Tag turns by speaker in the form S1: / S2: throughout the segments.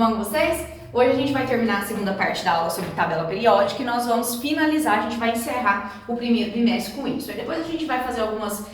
S1: bom com vocês? Hoje a gente vai terminar a segunda parte da aula sobre tabela periódica e nós vamos finalizar, a gente vai encerrar o primeiro bimestre com isso. E depois a gente vai fazer algumas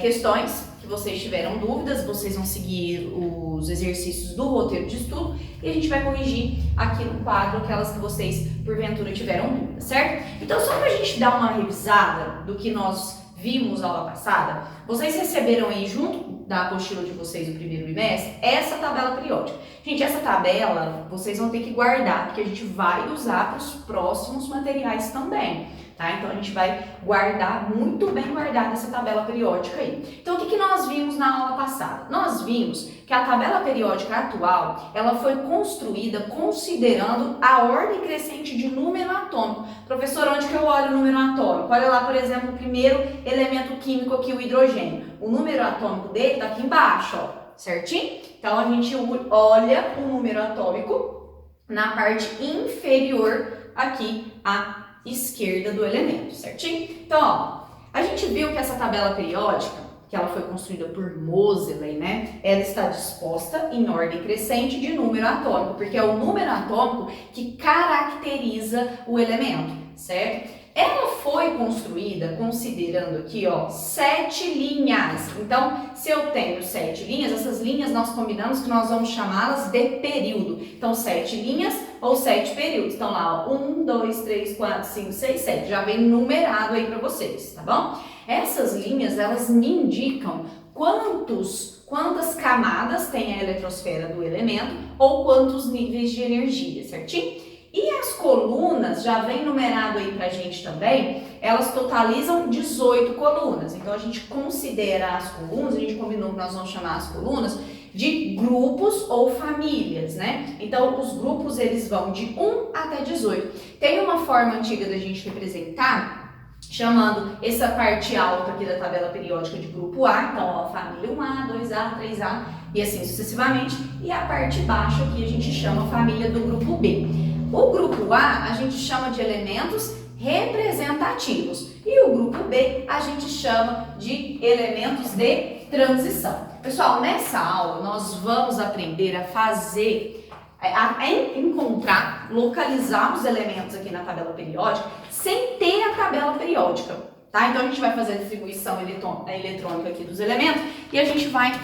S1: questões que vocês tiveram dúvidas, vocês vão seguir os exercícios do roteiro de estudo e a gente vai corrigir aqui no quadro aquelas que vocês porventura tiveram dúvidas, certo? Então só pra gente dar uma revisada do que nós vimos na aula passada, vocês receberam aí junto da apostila de vocês do primeiro bimestre essa tabela periódica. Gente, essa tabela vocês vão ter que guardar, porque a gente vai usar para os próximos materiais também, tá? Então a gente vai guardar, muito bem guardada essa tabela periódica aí. Então o que nós vimos na aula passada? Nós vimos que a tabela periódica atual, ela foi construída considerando a ordem crescente de número atômico. Professor, onde que eu olho o número atômico? Olha lá, por exemplo, o primeiro elemento químico aqui, o hidrogênio. O número atômico dele está aqui embaixo, ó, certinho? Então a gente olha o número atômico na parte inferior aqui à esquerda do elemento, certinho? Então, ó, a gente viu que essa tabela periódica, que ela foi construída por Moseley, né? Ela está disposta em ordem crescente de número atômico, porque é o número atômico que caracteriza o elemento, certo? Ela foi construída considerando aqui, ó, 7 linhas. Então, se eu tenho 7 linhas, essas linhas nós combinamos que nós vamos chamá-las de período. Então, 7 linhas ou 7 períodos. Então, lá, ó, 1, 2, 3, 4, 5, 6, 7. Já vem numerado aí para vocês, tá bom? Essas linhas, elas me indicam quantas camadas tem a eletrosfera do elemento ou quantos níveis de energia, certinho? E as colunas, já vem numerado aí pra gente também, elas totalizam 18 colunas. Então, a gente considera as colunas, a gente combinou que nós vamos chamar as colunas de grupos ou famílias, né? Então, os grupos, eles vão de 1 até 18. Tem uma forma antiga da gente representar, chamando essa parte alta aqui da tabela periódica de grupo A, então, ó, família 1A, 2A, 3A e assim sucessivamente. E a parte baixa aqui a gente chama família do grupo B. O grupo A gente chama de elementos representativos e o grupo B a gente chama de elementos de transição. Pessoal, nessa aula nós vamos aprender a fazer, a encontrar, localizar os elementos aqui na tabela periódica sem ter a tabela periódica, tá? Então a gente vai fazer a distribuição eletrônica aqui dos elementos e a gente vai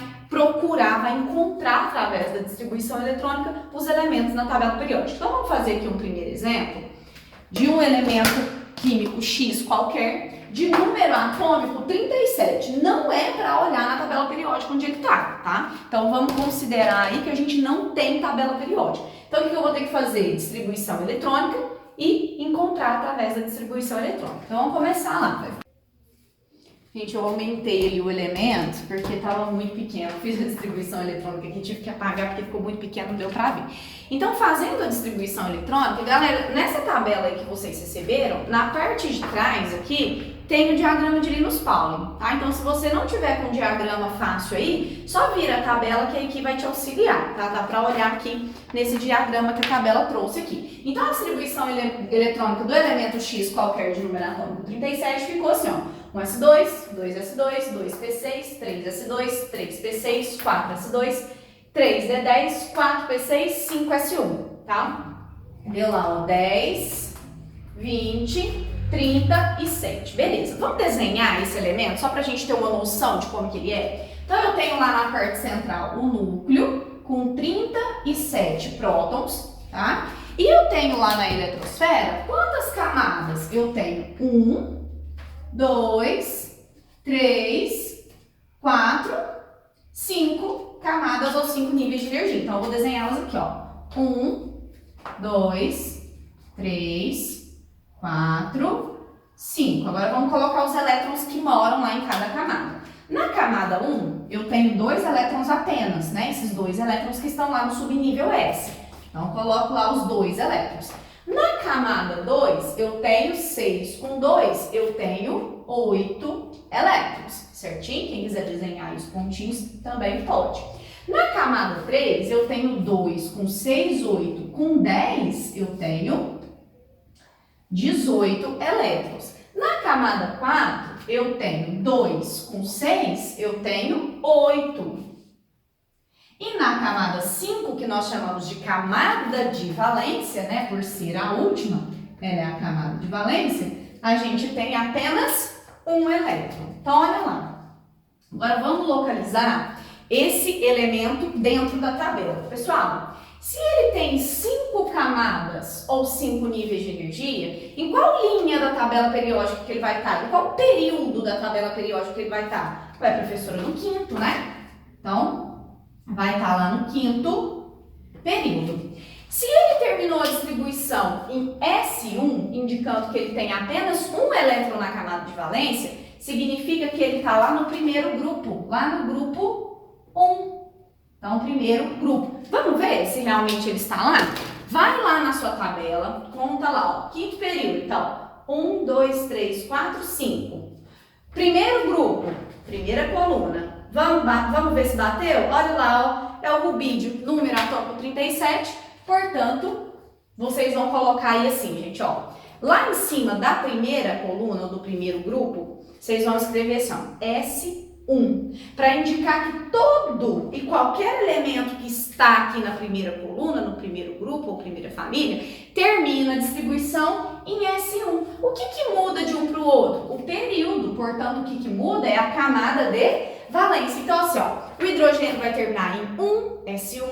S1: vai encontrar através da distribuição eletrônica os elementos na tabela periódica. Então vamos fazer aqui um primeiro exemplo de um elemento químico X qualquer, de número atômico 37. Não é para olhar na tabela periódica onde ele está, tá? Então vamos considerar aí que a gente não tem tabela periódica. Então o que eu vou ter que fazer? Distribuição eletrônica e encontrar através da distribuição eletrônica. Então vamos começar lá. Gente, eu aumentei ali o elemento porque estava muito pequeno. Fiz a distribuição eletrônica aqui, tive que apagar porque ficou muito pequeno, não deu para ver. Então, fazendo a distribuição eletrônica, galera, nessa tabela aí que vocês receberam, na parte de trás aqui, tem o diagrama de Linus Pauling, tá? Então, se você não tiver com um diagrama fácil aí, só vira a tabela que aqui vai te auxiliar, tá? Dá para olhar aqui nesse diagrama que a tabela trouxe aqui. Então, a distribuição eletrônica do elemento X qualquer de número atômico 37 ficou assim, ó. 1s2, 2s2, 2p6, 3s2, 3p6, 4s2, 3d10, 4p6, 5s1, tá? Deu lá, ó, 10, 20, 30 e 7. Beleza, vamos desenhar esse elemento só pra gente ter uma noção de como que ele é? Então, eu tenho lá na parte central o núcleo com 37 prótons, tá? E eu tenho lá na eletrosfera, quantas camadas? Eu tenho 1, 2, 3, 4, 5 camadas ou 5 níveis de energia. Então, eu vou desenhá-las aqui, ó. 1, 2, 3, 4, 5. Agora, vamos colocar os elétrons que moram lá em cada camada. Na camada 1, eu tenho 2 elétrons apenas, né? Esses 2 elétrons que estão lá no subnível S. Então, eu coloco lá os 2 elétrons. Na camada 2, eu tenho 6. Com 2, eu tenho 8 elétrons, certinho? Quem quiser desenhar os pontinhos também pode. Na camada 3, eu tenho 2. Com 6, 8. Com 10, eu tenho 18 elétrons. Na camada 4, eu tenho 2. Com 6, eu tenho 8. E na camada 5, que nós chamamos de camada de valência, né, por ser a última, ela é a camada de valência, a gente tem apenas um elétron. Então, olha lá. Agora, vamos localizar esse elemento dentro da tabela. Pessoal, se ele tem 5 camadas ou 5 níveis de energia, em qual linha da tabela periódica que ele vai estar? Em qual período da tabela periódica que ele vai estar? Ué, professora, no quinto, né? Então, vai estar lá no quinto período. Se ele terminou a distribuição em S1, indicando que ele tem apenas um elétron na camada de valência, significa que ele está lá no primeiro grupo, lá no grupo 1. Então, primeiro grupo. Vamos ver se realmente ele está lá? Vai lá na sua tabela, conta lá, ó, quinto período. Então, 1, 2, 3, 4, 5. Primeiro grupo, primeira coluna. Vamos ver se bateu? Olha lá, ó, é o rubídio, número atômico 37. Portanto, vocês vão colocar aí assim, gente, ó. Lá em cima da primeira coluna, do primeiro grupo, vocês vão escrever assim, ó, S1, para indicar que todo e qualquer elemento que está aqui na primeira coluna, no primeiro grupo ou primeira família, termina a distribuição em S1. O que muda de um para o outro? O período. Portanto, o que muda é a camada de valência. Então, assim, ó, o hidrogênio vai terminar em 1, S1,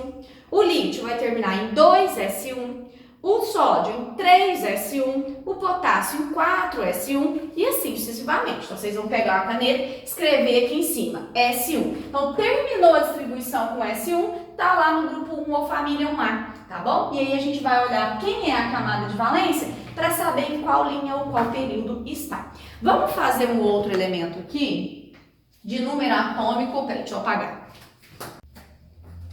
S1: o lítio vai terminar em 2, S1, o sódio em 3, S1, o potássio em 4, S1 e assim sucessivamente. Então, vocês vão pegar a caneta e escrever aqui em cima, S1. Então, terminou a distribuição com S1, tá lá no grupo 1 ou família 1A, tá bom? E aí a gente vai olhar quem é a camada de valência para saber em qual linha ou qual período está. Vamos fazer um outro elemento aqui de número atômico. Peraí, deixa eu apagar.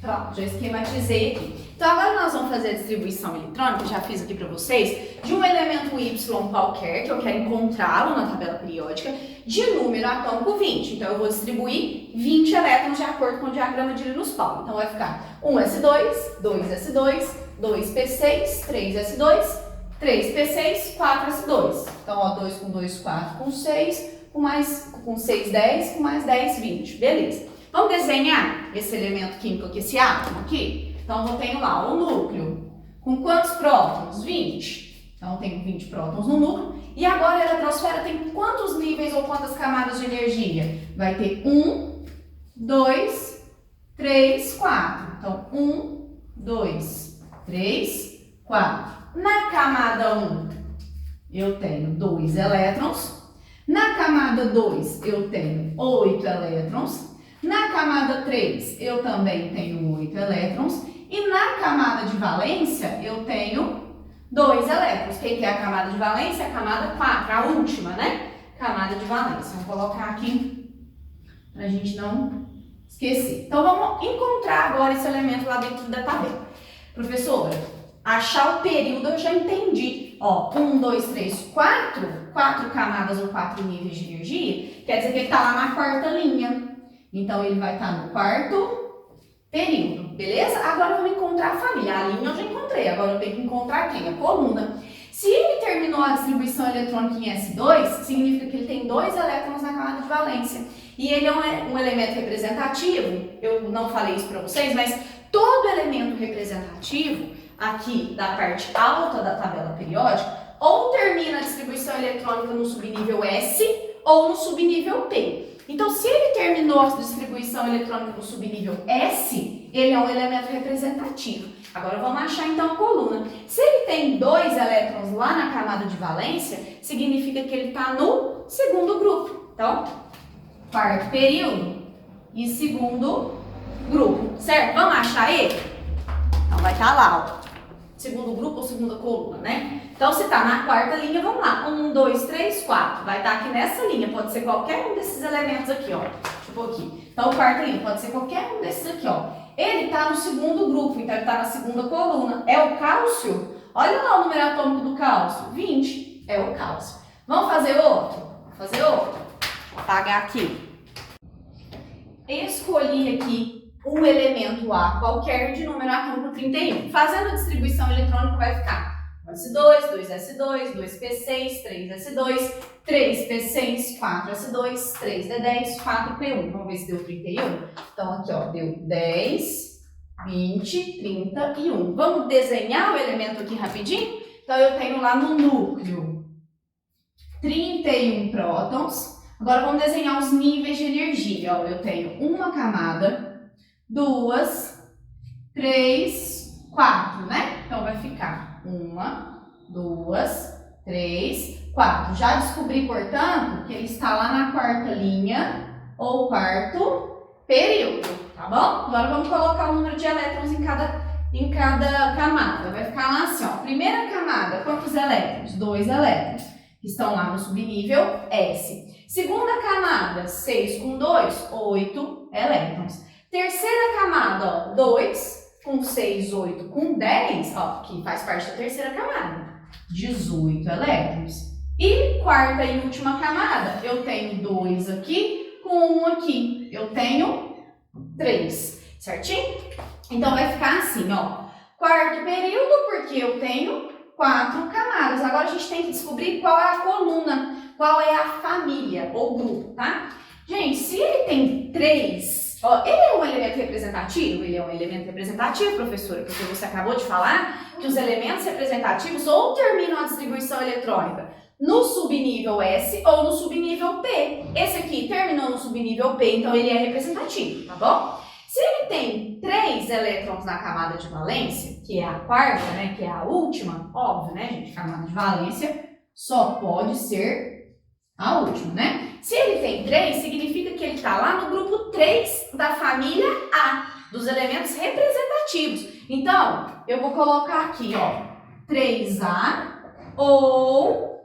S1: Pronto, já esquematizei aqui. Então, agora nós vamos fazer a distribuição eletrônica, já fiz aqui para vocês, de um elemento Y qualquer, que eu quero encontrá-lo na tabela periódica, de número atômico 20. Então, eu vou distribuir 20 elétrons de acordo com o diagrama de Linus-Pauling. Então, vai ficar 1s2, 2s2, 2p6, 3s2, 3p6, 4s2. Então, ó, 2 com 2, 4 com 6, com 6, 10, com mais 10, 20. Beleza. Vamos desenhar esse elemento químico aqui, esse átomo aqui? Então, eu tenho lá o núcleo. Com quantos prótons? 20. Então, eu tenho 20 prótons no núcleo. E agora a eletrosfera tem quantos níveis ou quantas camadas de energia? Vai ter 1, 2, 3, 4. Então, 1, 2, 3, 4. Na camada 1, eu tenho 2 elétrons. Na camada 2, eu tenho 8 elétrons. Na camada 3, eu também tenho 8 elétrons. E na camada de valência, eu tenho 2 elétrons. Quem que é a camada de valência? A camada 4, a última, né? Camada de valência. Vou colocar aqui para a gente não esquecer. Então, vamos encontrar agora esse elemento lá dentro da tabela. Professora, achar o período eu já entendi. Ó, 1, 2, 3, 4 camadas ou 4 níveis de energia, quer dizer que ele está lá na quarta linha. Então, ele vai estar no quarto período, beleza? Agora vamos encontrar a família. A linha eu já encontrei, agora eu tenho que encontrar quem? A coluna. Se ele terminou a distribuição eletrônica em S2, significa que ele tem 2 elétrons na camada de valência. E ele é um elemento representativo, eu não falei isso para vocês, mas todo elemento representativo aqui da parte alta da tabela periódica ou termina a distribuição eletrônica no subnível S ou no subnível P. Então, se ele terminou a distribuição eletrônica no subnível S, ele é um elemento representativo. Agora, vamos achar então a coluna. Se ele tem 2 elétrons lá na camada de valência, significa que ele está no segundo grupo. Então, quarto período e segundo grupo, certo? Vamos achar ele? Então, vai estar lá, ó. Segundo grupo ou segunda coluna, né? Então, se tá na quarta linha, vamos lá. 1, 2, 3, 4. Vai estar aqui nessa linha. Pode ser qualquer um desses elementos aqui, ó. Deixa eu pôr aqui. Então, quarta linha pode ser qualquer um desses aqui, ó. Ele tá no segundo grupo, então ele tá na segunda coluna. É o cálcio? Olha lá o número atômico do cálcio. 20. É o cálcio. Vamos fazer outro? Vamos fazer outro. Vou apagar aqui. Escolhi aqui um elemento A qualquer de número atômico 31. Fazendo a distribuição eletrônica vai ficar 1s2, 2s2, 2p6, 3s2, 3p6, 4s2, 3d10, 4p1. Vamos ver se deu 31? Então aqui, ó, deu 10, 20, 31. Vamos desenhar o elemento aqui rapidinho? Então, eu tenho lá no núcleo 31 prótons. Agora, vamos desenhar os níveis de energia. Ó, eu tenho uma camada, 2, 3, 4, né? Então, vai ficar 1, 2, 3, 4. Já descobri, portanto, que ele está lá na quarta linha ou quarto período, tá bom? Agora vamos colocar o número de elétrons em cada camada. Vai ficar lá assim, ó. Primeira camada, quantos elétrons? 2 elétrons, que estão lá no subnível S. Segunda camada, 6 com 2, 8 elétrons. Terceira camada, ó, 2 com 6, 8 com 10, ó, que faz parte da terceira camada, 18 elétrons. E quarta e última camada, eu tenho 2 aqui com 1 aqui, eu tenho 3, certinho? Então, vai ficar assim, ó, quarto período, porque eu tenho 4 camadas. Agora, a gente tem que descobrir qual é a coluna, qual é a família ou grupo, tá? Gente, se ele tem 3, ó, ele é um elemento representativo? Ele é um elemento representativo, professora, porque você acabou de falar que os elementos representativos ou terminam a distribuição eletrônica no subnível S ou no subnível P. Esse aqui terminou no subnível P, então ele é representativo, tá bom? Se ele tem 3 elétrons na camada de valência, que é a quarta, né, que é a última, óbvio, né, gente, camada de valência só pode ser a última, né? Se ele tem 3, significa que ele está lá no grupo 3 da família A, dos elementos representativos. Então, eu vou colocar aqui, ó, 3A ou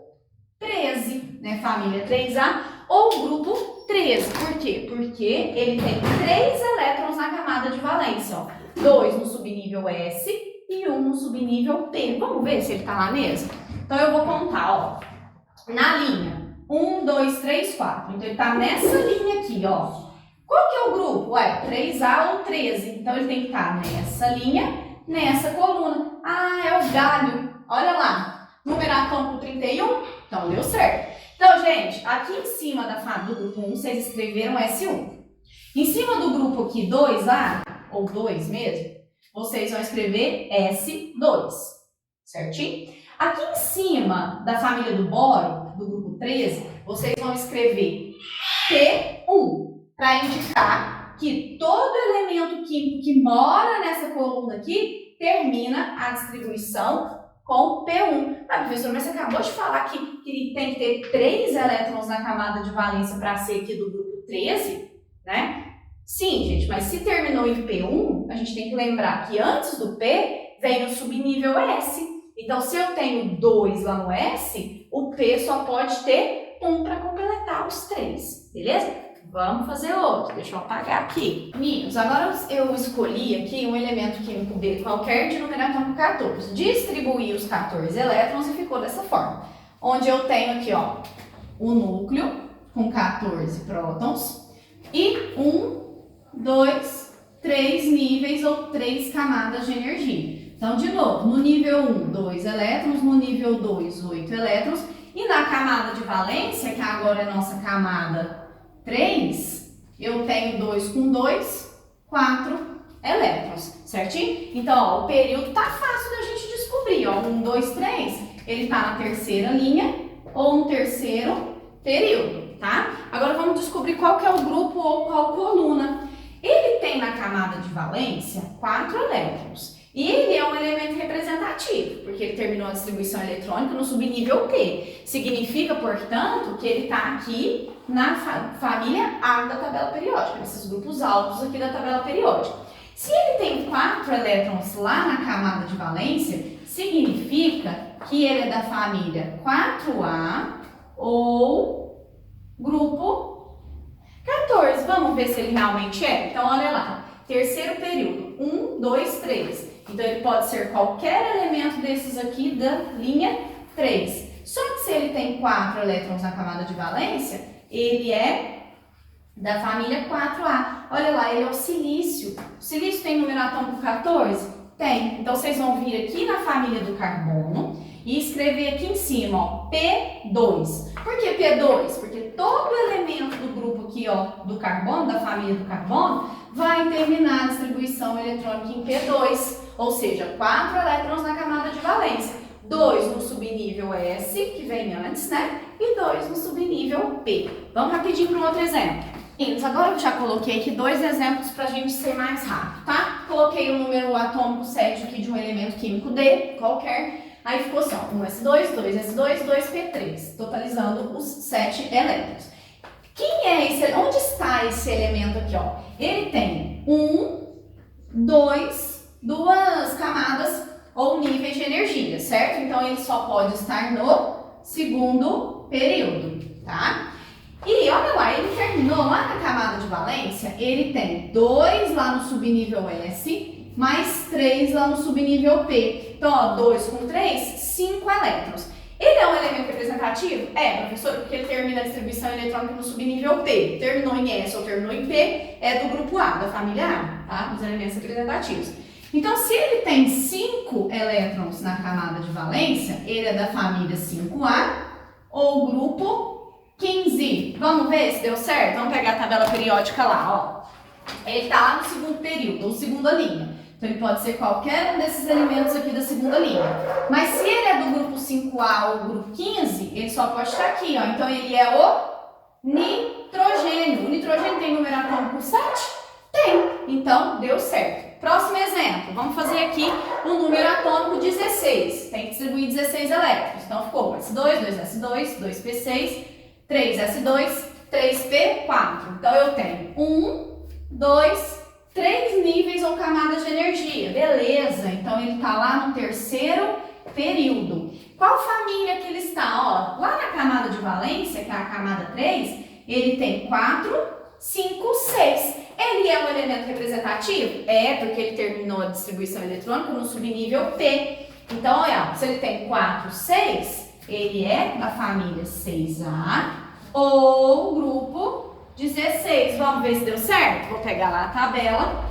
S1: 13, né? Família 3A ou grupo 13. Por quê? Porque ele tem 3 elétrons na camada de valência, ó. 2 no subnível S e 1 no subnível P. Vamos ver se ele tá lá mesmo? Então, eu vou contar, ó, na linha 1, 2, 3, 4. Então, ele tá nessa linha aqui, ó. Qual que é o grupo? Ué, 3A ou 13. Então, ele tem que estar nessa linha, nessa coluna. Ah, é o galho. Olha lá. Numerar campo 31, então deu certo. Então, gente, aqui em cima do grupo 1, vocês escreveram S1. Em cima do grupo aqui 2A, ou 2 mesmo, vocês vão escrever S2, certinho? Aqui em cima da família do boro, do grupo 13, vocês vão escrever P1, para indicar que todo elemento químico que mora nessa coluna aqui termina a distribuição com P1. Ah, professor, mas você acabou de falar que tem que ter 3 elétrons na camada de valência para ser aqui do grupo 13, né? Sim, gente, mas se terminou em P1, a gente tem que lembrar que antes do P vem o subnível S. Então, se eu tenho 2 lá no S, o P só pode ter 1 para completar os 3, beleza? Vamos fazer outro. Deixa eu apagar aqui. Meninos, agora eu escolhi aqui um elemento químico B qualquer de numeração 14. Distribuí os 14 elétrons e ficou dessa forma. Onde eu tenho aqui, ó, o núcleo com 14 prótons e 1, 2, 3 níveis ou 3 camadas de energia. Então, de novo, no nível 1, 2 elétrons, no nível 2, 8 elétrons. E na camada de valência, que agora é nossa camada 3, eu tenho 2 com 2, 4 elétrons, certinho? Então, ó, o período tá fácil da gente descobrir, ó, 1, 2, 3, ele tá na terceira linha ou no terceiro período, tá? Agora vamos descobrir qual que é o grupo ou qual coluna. Ele tem na camada de valência 4 elétrons. E ele é um elemento representativo, porque ele terminou a distribuição eletrônica no subnível P. Significa, portanto, que ele está aqui na família A da tabela periódica, nesses grupos altos aqui da tabela periódica. Se ele tem 4 elétrons lá na camada de valência, significa que ele é da família 4A ou grupo 14. Vamos ver se ele realmente é? Então, olha lá. Terceiro período, 1, 2, 3. Então, ele pode ser qualquer elemento desses aqui da linha 3. Só que se ele tem 4 elétrons na camada de valência, ele é da família 4A. Olha lá, ele é o silício. O silício tem número atômico 14? Tem. Então, vocês vão vir aqui na família do carbono e escrever aqui em cima, ó, P2. Por que P2? Porque todo elemento do grupo aqui, ó, do carbono, da família do carbono, vai terminar a distribuição eletrônica em P2, ou seja, 4 elétrons na camada de valência. 2 no subnível S, que vem antes, né? E 2 no subnível P. Vamos rapidinho para um outro exemplo. Meninos, agora eu já coloquei aqui 2 exemplos para a gente ser mais rápido, tá? Coloquei o número atômico 7 aqui de um elemento químico D, qualquer. Aí ficou assim, ó, 1s2, 2s2, 2p3, totalizando os 7 elétrons. Quem é esse? Onde está esse elemento aqui, ó? Ele tem duas camadas ou níveis de energia, certo? Então, ele só pode estar no segundo período, tá? E olha lá, ele terminou lá na camada de valência, ele tem 2 lá no subnível S, mais 3 lá no subnível P. Então, ó, 2 com 3, 5 elétrons. Ele é um elemento representativo? É, professor, porque ele termina a distribuição eletrônica no subnível P. Terminou em S ou terminou em P, é do grupo A, da família A, tá? Os elementos representativos. Então, se ele tem 5 elétrons na camada de valência, ele é da família 5A ou grupo 15. Vamos ver se deu certo? Vamos pegar a tabela periódica lá, ó. Ele está lá no segundo período, ou segunda linha. Então, ele pode ser qualquer um desses elementos aqui da segunda linha. Mas se ele é do grupo 5A ou grupo 15, ele só pode estar aqui, ó. Então, ele é o nitrogênio. O nitrogênio tem número atômico 7? Tem. Então, deu certo. Próximo exemplo. Vamos fazer aqui o número atômico 16. Tem que distribuir 16 elétrons. Então, ficou S2, 2S2, 2P6, 3S2, 3P4. Então, eu tenho 3 níveis ou camadas de energia. Beleza, então ele está lá no terceiro período. Qual família que ele está? Ó, lá na camada de valência, que é a camada 3, ele tem 4, 5, 6. Ele é um elemento representativo? É, porque ele terminou a distribuição eletrônica no subnível P. Então, olha, se ele tem 4, 6, ele é da família 6A ou grupo 16. Vamos ver se deu certo? Vou pegar lá a tabela.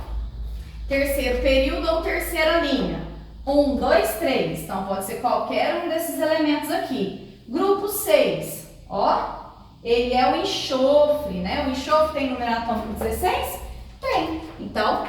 S1: Terceiro período ou terceira linha. 1, 2, 3. Então, pode ser qualquer um desses elementos aqui. Grupo 6. Ó, ele é o enxofre, né? O enxofre tem número atômico 16? Tem. Então,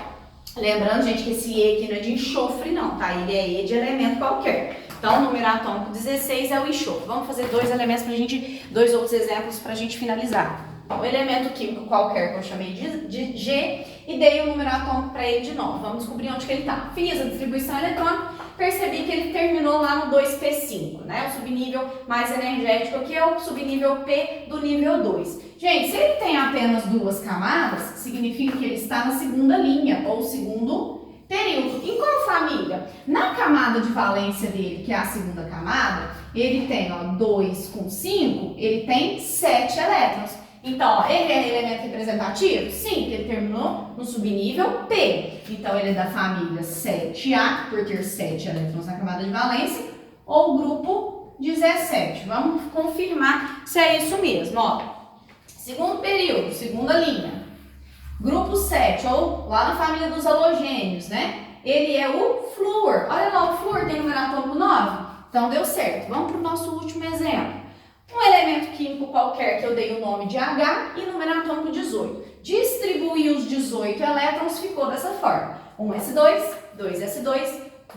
S1: lembrando, gente, que esse E aqui não é de enxofre, não, tá? Ele é E de elemento qualquer. Então, o número atômico 16 é o enxofre. Vamos fazer 2 elementos pra gente, 2 outros exemplos pra gente finalizar. Um elemento químico qualquer que eu chamei de G e dei o número atômico para ele de novo. Vamos descobrir onde que ele está. Fiz a distribuição eletrônica, percebi que ele terminou lá no 2P5, né? O subnível mais energético aqui é o subnível P do nível 2. Gente, se ele tem apenas 2 camadas, significa que ele está na segunda linha ou segundo período. Em qual família? Na camada de valência dele, que é a segunda camada, ele tem, ó, 2 com 5, ele tem 7 elétrons. Então, ó, ele é elemento representativo? Sim, porque ele terminou no subnível P. Então, ele é da família 7A, por ter 7 elétrons na camada de valência, ou grupo 17. Vamos confirmar se é isso mesmo, ó. Segundo período, segunda linha. Grupo 7, ou lá na família dos halogênios, né? Ele é o flúor. Olha lá, o flúor tem número atômico 9. Então, deu certo. Vamos para o nosso último exemplo. Um elemento químico qualquer que eu dei o nome de H e número atômico 18. Distribuir os 18 elétrons ficou dessa forma. 1s2, 2s2,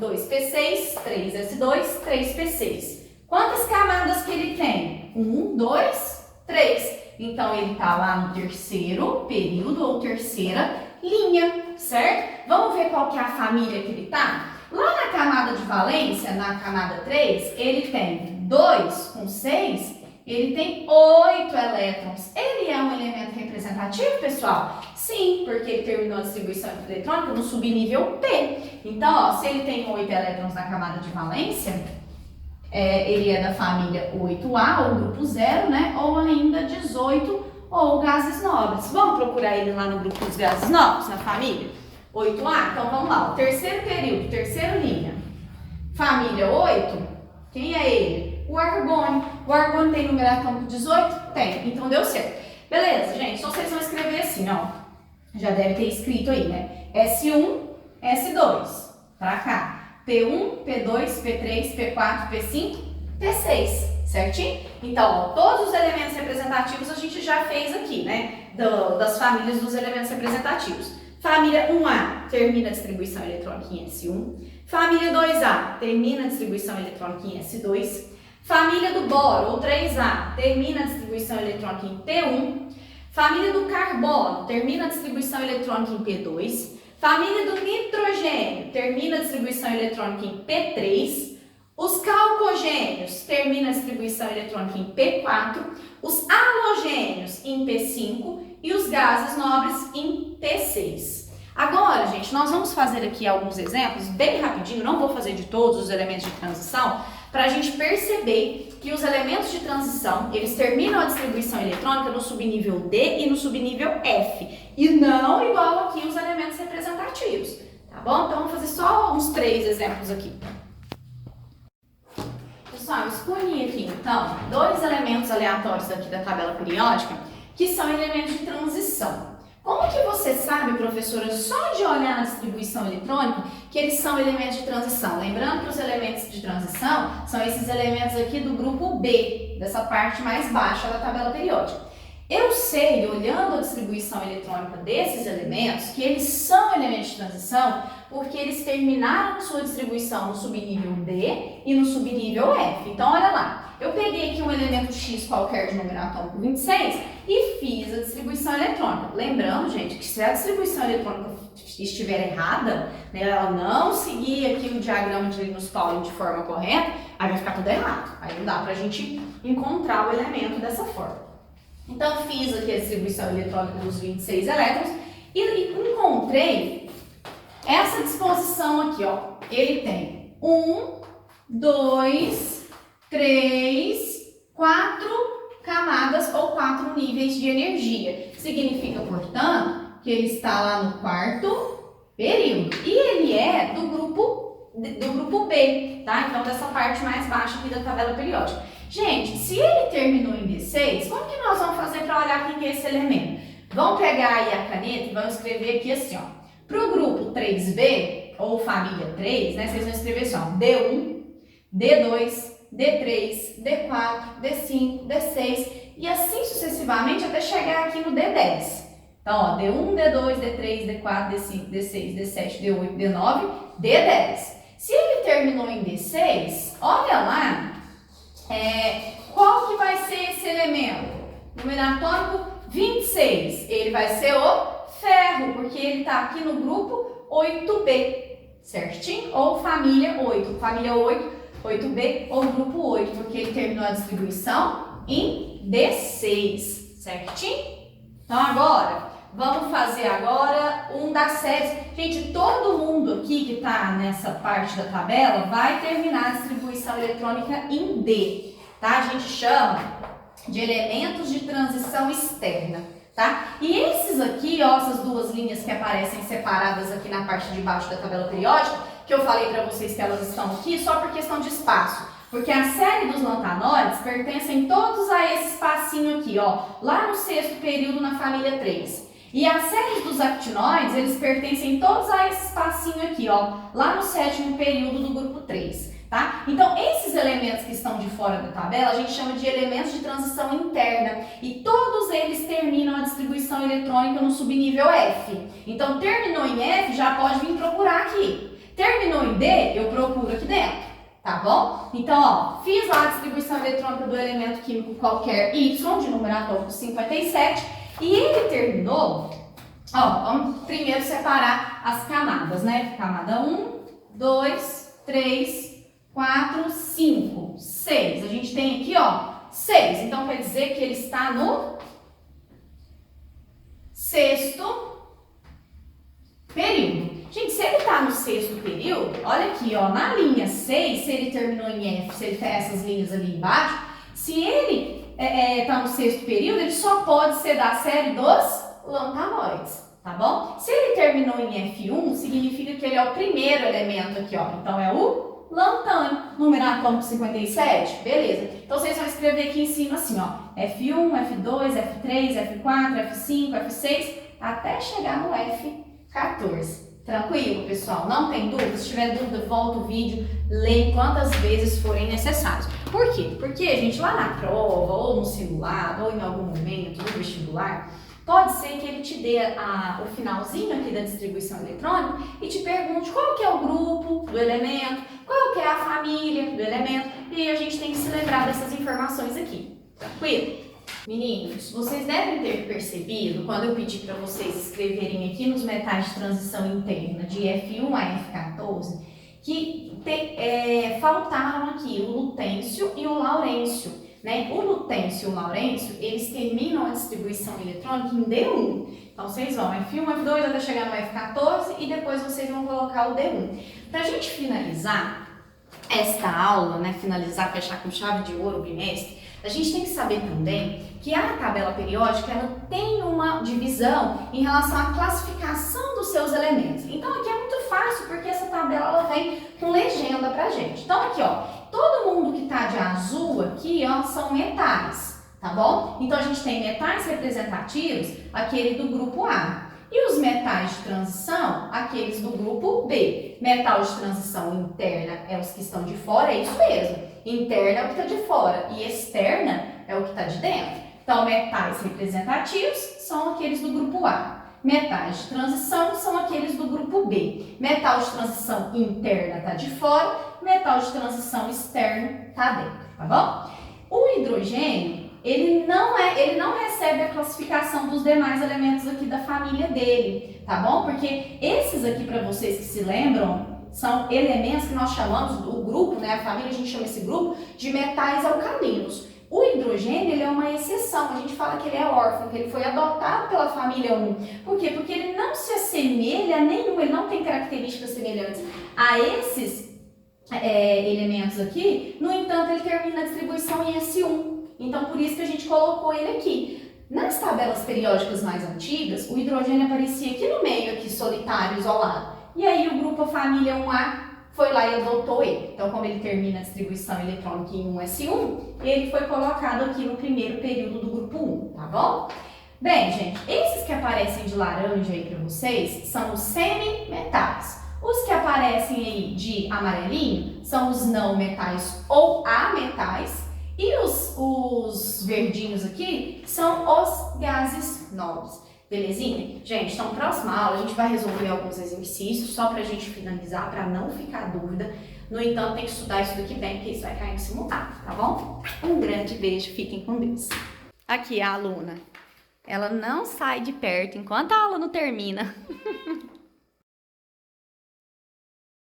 S1: 2p6, 3s2, 3p6. Quantas camadas que ele tem? 1, 2, 3. Então, ele está lá no terceiro período ou terceira linha, certo? Vamos ver qual que é a família que ele está? Lá na camada de valência, na camada 3, ele tem 2 com 6, ele tem 8 elétrons. Ele é um elemento representativo, pessoal? Sim, porque ele terminou a distribuição eletrônica no subnível P. Então, ó, se ele tem 8 elétrons na camada de valência, ele é da família 8A, ou grupo 0, né? Ou ainda 18, ou gases nobres. Vamos procurar ele lá no grupo dos gases nobres, na família? 8A? Então, vamos lá. O terceiro período, terceira linha. Família 8, quem é ele? O argônio. O argônio tem número atômico 18? Tem. Então, deu certo. Beleza, gente? Só vocês vão escrever assim, ó. Já deve ter escrito aí, né? S1, S2. Pra cá. P1, P2, P3, P4, P5, P6. Certinho? Então, ó, todos os elementos representativos a gente já fez aqui, né? Das famílias dos elementos representativos. Família 1A termina a distribuição eletrônica em S1. Família 2A termina a distribuição eletrônica em S2. Família do boro, ou 3A, termina a distribuição eletrônica em P1. Família do carbono termina a distribuição eletrônica em P2. Família do nitrogênio termina a distribuição eletrônica em P3. Os calcogênios terminam a distribuição eletrônica em P4. Os halogênios em P5 e os gases nobres em P6. Agora, gente, nós vamos fazer aqui alguns exemplos bem rapidinho, não vou fazer de todos os elementos de transição, para a gente perceber que os elementos de transição, eles terminam a distribuição eletrônica no subnível D e no subnível F, e não igual aqui os elementos representativos, tá bom? Então, vamos fazer só uns 3 exemplos aqui. Pessoal, eu escolhi aqui, então, 2 elementos aleatórios aqui da tabela periódica, que são elementos de transição. Como que você sabe, professora, só de olhar na distribuição eletrônica, que eles são elementos de transição? Lembrando que os elementos de transição são esses elementos aqui do grupo B, dessa parte mais baixa da tabela periódica. Eu sei, olhando a distribuição eletrônica desses elementos, que eles são elementos de transição porque eles terminaram sua distribuição no subnível D e no subnível F. Então, olha lá, eu peguei aqui um elemento X qualquer de número atômico 26 e fiz a distribuição eletrônica. Lembrando, gente, que se a distribuição eletrônica estiver errada, né, ela não seguir aqui o diagrama de Linus-Pauling de forma correta, aí vai ficar tudo errado. Aí não dá pra gente encontrar o elemento dessa forma. Então, fiz aqui a distribuição eletrônica dos 26 elétrons e encontrei essa disposição aqui, ó. Ele tem 1, 2, 3, 4 camadas ou 4 níveis de energia. Significa, portanto, que ele está lá no 4º período. E ele é do grupo B, tá? Então, dessa parte mais baixa aqui da tabela periódica. Gente, se ele terminou em D6, como que nós vamos fazer para olhar quem que é esse elemento? Vamos pegar aí a caneta e vamos escrever aqui assim, ó. Para o grupo 3B, ou família 3, né? Vocês vão escrever assim, ó. D1, D2, D3, D4, D5, D6 e assim sucessivamente até chegar aqui no D10. Então, ó, D1, D2, D3, D4, D5, D6, D7, D8, D9, D10. Se ele terminou em D6, olha lá, qual que vai ser esse elemento? Número atômico 26. Ele vai ser o ferro, porque ele está aqui no grupo 8B, certinho? Ou família 8. Família 8, 8B ou grupo 8, porque ele terminou a distribuição em D6, certinho? Então, agora, vamos fazer agora um das séries. Gente, todo mundo aqui que está nessa parte da tabela vai terminar a distribuição eletrônica em D, tá? A gente chama de elementos de transição externa, tá? E esses aqui, ó, essas duas linhas que aparecem separadas aqui na parte de baixo da tabela periódica, que eu falei para vocês que elas estão aqui só por questão de espaço. Porque a série dos lantanoides pertencem todos a esse espacinho aqui, ó, lá no 6º período na família 3. E a série dos actinoides, eles pertencem todos a esse espacinho aqui, ó, lá no 7º período do grupo 3, tá? Então, esses elementos que estão de fora da tabela, a gente chama de elementos de transição interna, e todos eles terminam a distribuição eletrônica no subnível F. Então, terminou em F, já pode vir procurar aqui. Terminou em D, eu procuro aqui dentro, tá bom? Então, ó, fiz lá a distribuição eletrônica do elemento químico qualquer Y, de número atômico 57, e ele terminou, ó, vamos primeiro separar as camadas, né? Camada 1, 2, 3, 4, 5, 6. A gente tem aqui, ó, 6. Então, quer dizer que ele está no 6º período. Gente, se ele está no 6º período, olha aqui, ó, na linha 6, se ele terminou em F, se ele tem essas linhas ali embaixo, se ele está no 6º período, ele só pode ser da série dos lantanoides, tá bom? Se ele terminou em F1, significa que ele é o primeiro elemento aqui, ó. Então, é o lantânio, número atômico 57, beleza. Então, vocês vão escrever aqui em cima assim, ó, F1, F2, F3, F4, F5, F6, até chegar no F14. Tranquilo, pessoal? Não tem dúvida? Se tiver dúvida, volta o vídeo, leia quantas vezes forem necessários. Por quê? Porque, gente, lá na prova, ou no simulado, ou em algum momento, no vestibular, Pode ser que ele te dê o finalzinho aqui da distribuição eletrônica e te pergunte qual que é o grupo do elemento, qual que é a família do elemento, e a gente tem que se lembrar dessas informações aqui, tranquilo? Meninos, vocês devem ter percebido, quando eu pedi para vocês escreverem aqui nos metais de transição interna de F1 a F14, que faltaram aqui o lutêncio e o laurêncio, né? O lutêncio e o laurêncio, eles terminam a distribuição eletrônica em D1. Então, vocês vão F1, F2 até chegar no F14 e depois vocês vão colocar o D1. Para a gente finalizar esta aula, né? Finalizar, fechar com chave de ouro o bimestre, a gente tem que saber também que a tabela periódica ela tem uma divisão em relação à classificação dos seus elementos. Então aqui é muito fácil porque essa tabela ela vem com legenda pra gente. Então aqui, ó, todo mundo que tá de azul aqui, ó, são metais, tá bom? Então a gente tem metais representativos, aquele do grupo A. E os metais de transição, aqueles do grupo B. Metal de transição interna é os que estão de fora, é isso mesmo. Interna é o que está de fora e externa é o que está de dentro. Então, metais representativos são aqueles do grupo A. Metais de transição são aqueles do grupo B. Metal de transição interna está de fora, metal de transição externo está dentro, tá bom? O hidrogênio, ele não recebe a classificação dos demais elementos aqui da família dele, tá bom? Porque esses aqui, para vocês que se lembram, são elementos que nós chamamos do grupo, né? A família, a gente chama esse grupo de metais alcalinos. O hidrogênio, ele é uma exceção, a gente fala que ele é órfão, que ele foi adotado pela família 1. Por quê? Porque ele não se assemelha a nenhum, ele não tem características semelhantes a esses elementos aqui, no entanto, ele termina a distribuição em S1. Então, por isso que a gente colocou ele aqui. Nas tabelas periódicas mais antigas, o hidrogênio aparecia aqui no meio, aqui solitário, isolado. E aí o grupo, a família 1A, foi lá e adotou ele. Então, como ele termina a distribuição eletrônica em 1s1, ele foi colocado aqui no primeiro período do grupo 1, tá bom? Bem, gente, esses que aparecem de laranja aí para vocês são os semimetais. Os que aparecem aí de amarelinho são os não metais ou ametais. E os verdinhos aqui são os gases nobres. Belezinha? Gente, então, próxima aula a gente vai resolver alguns exercícios só pra gente finalizar, pra não ficar dúvida. No entanto, tem que estudar isso daqui bem, porque isso vai cair no simultâneo, tá bom? Um grande beijo, fiquem com Deus. Aqui a aluna, ela não sai de perto enquanto a aula não termina.